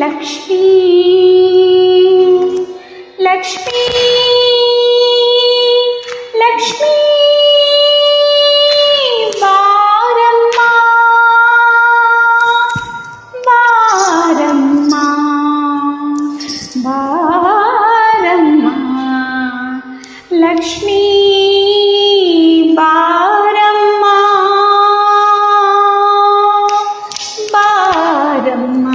ಲಕ್ಷ್ಮೀ ಲಕ್ಷ್ಮೀ ಲಕ್ಷ್ಮೀ ಬಾರಮ್ಮ ಬಾರಮ್ಮ ಬಾರಮ್ಮ ಲಕ್ಷ್ಮೀ ಬಾರಮ್ಮ ಬಾರಮ್ಮ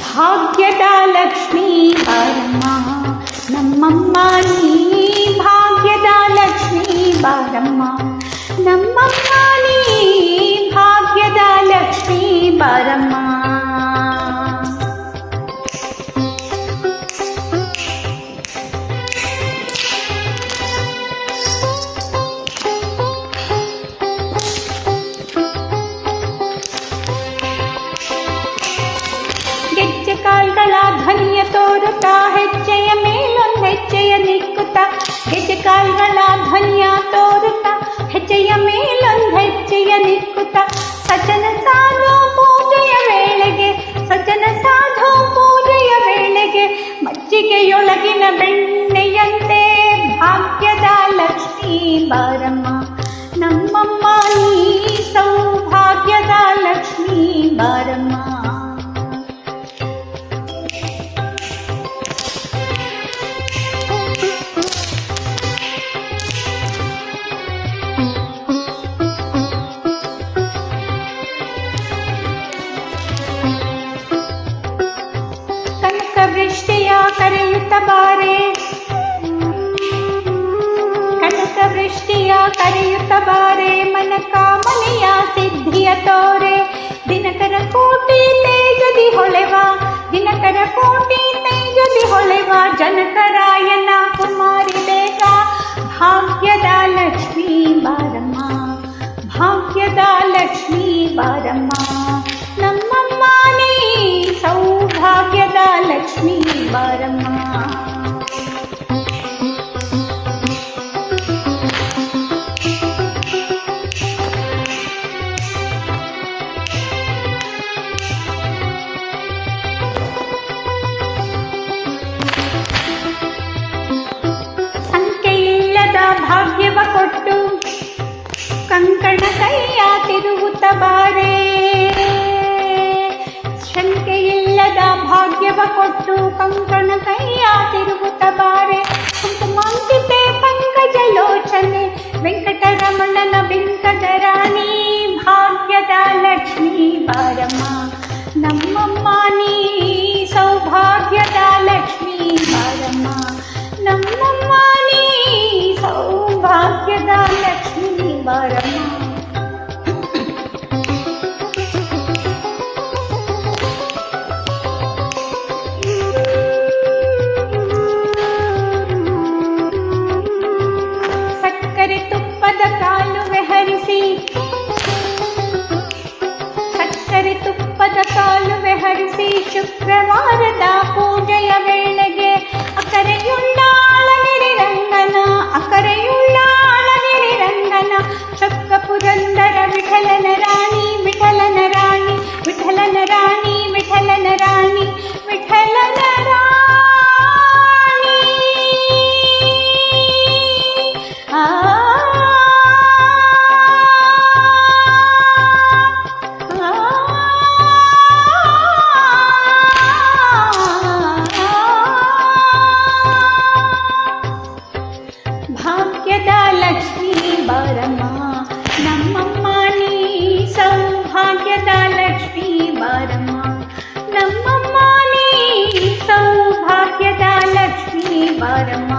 ಭಾಗ್ಯದ ಲಕ್ಷ್ಮೀ ಬಾರಮ್ಮ ನಮ್ಮಮ್ಮ ನೀ ಭಾಗ್ಯದ ಲಕ್ಷ್ಮೀ ಬಾರಮ್ಮ ನಮ್ಮಮ್ಮ ನೀ ಭಾಗ್ಯದ ಲಕ್ಷ್ಮೀ ಬಾರಮ್ಮ ಗೆಜ್ಜೆ ಕಾಲ್ಗಳ ಧ್ವನಿಯ ತೋರುತ್ತಾ ಹೆಜ್ಜೆಯ ಮೇಲೊಂದು ಹೆಜ್ಜೆಯ ನಿಕ್ಕುತ್ತಾ ಗೆಜ್ಜೆ ಕಾಲ್ಗಳ ಧ್ವನಿಯ ತೋರುತ್ತಾ ಹೆಜ್ಜೆಯ ಮೇಲೊಂದು ಹೆಜ್ಜೆಯ ನಿಕ್ಕುತ್ತಾ ಸಜ್ಜನ ಸಾಧು ಪೂಜೆಯ ವೇಳೆಗೆ ಸಜ್ಜನ ಸಾಧು ಪೂಜೆಯ ವೇಳೆಗೆ ಮಜ್ಜಿಗೆಯೊಳಗಿನ ಬೆಣ್ಣೆಯಂತೆ ಭಾಗ್ಯದ ಲಕ್ಷ್ಮೀ ಬಾರಮ್ಮ ನಮ್ಮಮ್ಮ ನೀ ಸೌಭಾಗ್ಯದ ಲಕ್ಷ್ಮೀ ಬಾರಮ್ಮ ಕನಕವೃಷ್ಟಿಯ ಕರೆಯುತ್ತ ಬಾರೆ ಕನಕವೃಷ್ಟಿಯ ಕರೆಯುತ್ತ ಬಾರೆ ಮನಕಾಮನೆಯ ಸಿದ್ಧಿಯ ತೋರೆ ದಿನಕರ ಕೋಟಿ ತೇಜದಿ ಹೊಳೆವ ದಿನಕರ ಕೋಟಿ ತೇಜದಿ ಹೊಳೆವ ಜನಕರಾಯನ ಕುಮಾರಿ ಬೇಗ ಭಾಗ್ಯದ ಲಕ್ಷ್ಮೀ ಬಾರಮ್ಮ ಭಾಗ್ಯದ ಲಕ್ಷ್ಮೀ ಬಾರಮ್ಮ ನಮ್ಮಮ್ಮ ನೀ ಸೌಭಾಗ್ಯದ ಲಕ್ಷ್ಮೀ ಬಾರಮ್ಮ ಸಂಖ್ಯೆಯಿಲ್ಲದ ಭಾಗ್ಯವ ಕೊಟ್ಟು ಕಂಕಣ ಕೈಯ ತಿರುಗುತ್ತ ಬಾರೆ ಸಂಖ್ಯೆಯಿಲ್ಲದ ಭಾಗ್ಯವ ಕೊಟ್ಟು ಕಂಕಣ ಕೈಯ ತಿರುಗುತ್ತ ಬಾರೆ ಕುಂಕುಮಾಂಕಿತೆ ಪಂಕಜ ಲೋಚನೆ ವೆಂಕಟರಮಣನ ಬಿಂಕದ ರಾಣಿ ಭಾಗ್ಯದ ಲಕ್ಷ್ಮೀ ಬಾರಮ್ಮ ನಮ್ಮಮ್ಮ ನೀ ಸೌಭಾಗ್ಯದ ಲಕ್ಷ್ಮೀ ಬಾರಮ್ಮ ನಮ್ಮಮ್ಮ ನೀ ಸೌಭಾಗ್ಯದ ಲಕ್ಷ್ಮೀ ಬಾರಮ್ಮ ಸಕ್ಕರೆ ತುಪ್ಪದ ಕಾಲುವೆ ಹರಿಸಿ ಸಕ್ಕರೆ ತುಪ್ಪದ ಕಾಲುವೆ ಹರಿಸಿ ಶುಕ್ರವಾರದ ಪೂಜೆಯ ವೇಳೆಗೆ ಅಕರೆಯುಳ್ಳ ಅಳಗಿರಿ ರಂಗನ ಅಕರೆಯುಳ್ಳ ಅಳಗಿರಿ ರಂಗನ ಚೊಕ್ಕ ಪುರಂದರ ವಿಠಲನ ರಾಣಿ ವಿಠಲನ ರಾಣಿ ವಿಠಲನ ರಾಣಿ ವಿಠಲನ ರಾಣಿ ವಿಠಲನ ರಾಣಿ ಆ ಭಾಗ್ಯದ ಲಕ್ಷ್ಮೀ ಬಾರಮ್ಮ ನಮ್ಮಮ್ಮ ನೀ ಸೌಭಾಗ್ಯದ ಲಕ್ಷ್ಮೀ ಬಾರಮ್ಮ ನಮ್ಮಮ್ಮ ನೀ ಸೌಭಾಗ್ಯದ ಲಕ್ಷ್ಮೀ ಬಾರಮ್ಮ